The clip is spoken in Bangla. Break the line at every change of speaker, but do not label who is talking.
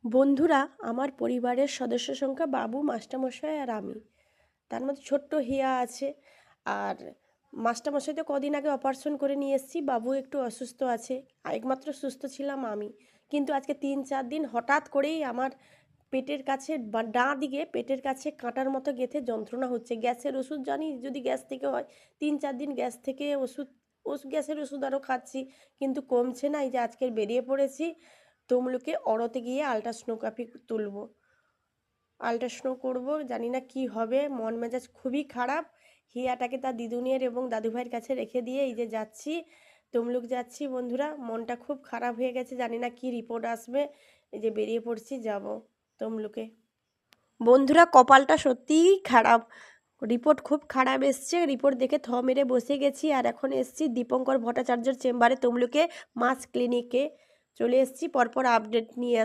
বন্ধুরা, আমার পরিবারের সদস্য সংখ্যা বাবু, মাস্টারমশাই আর আমি। তার মধ্যে ছোট্ট হিয়া আছে। আর মাস্টারমশাই তো কদিন আগে অপারেশন করে নিয়ে এসেছি, বাবু একটু অসুস্থ আছে। একমাত্র সুস্থ ছিলাম আমি। কিন্তু আজকে ৩-৪ দিন হঠাৎ করেই আমার পেটের কাছে বা ডাঁ দিকে পেটের কাছে কাঁটার মতো গেঁথে যন্ত্রণা হচ্ছে। গ্যাসের ওষুধ জানি যদি গ্যাস থেকে হয়, 3-4 দিন গ্যাস থেকে গ্যাসের ওষুধ আরও খাচ্ছি, কিন্তু কমছে না। এই যে আজকের বেরিয়ে পড়েছি তমলুকে অড়তে গিয়ে আল্ট্রাসোনোগ্রাফি তুলব, আল্ট্রাসাউন্ড করব। জানি না কি হবে, মন মেজাজ খুবই খারাপ। হিয়াটাকে তার দিদুনের এবং দাদুভাইয়ের কাছে রেখে দিয়ে এই যে যাচ্ছি, তমলুক যাচ্ছি। বন্ধুরা, মনটা খুব খারাপ হয়ে গেছে, জানি না কি রিপোর্ট আসবে। এই যে বেরিয়ে পড়ছি, যাব তমলুকে। বন্ধুরা, কপালটা সত্যিই খারাপ, রিপোর্ট খুব খারাপ এসছে। রিপোর্ট দেখে থ মেরে বসে গেছি। আর এখন এসছি দীপঙ্কর ভট্টাচার্যর চেম্বারে তমলুকে, মাস ক্লিনিকে চলে এসছি। পরপর আপডেট নিয়ে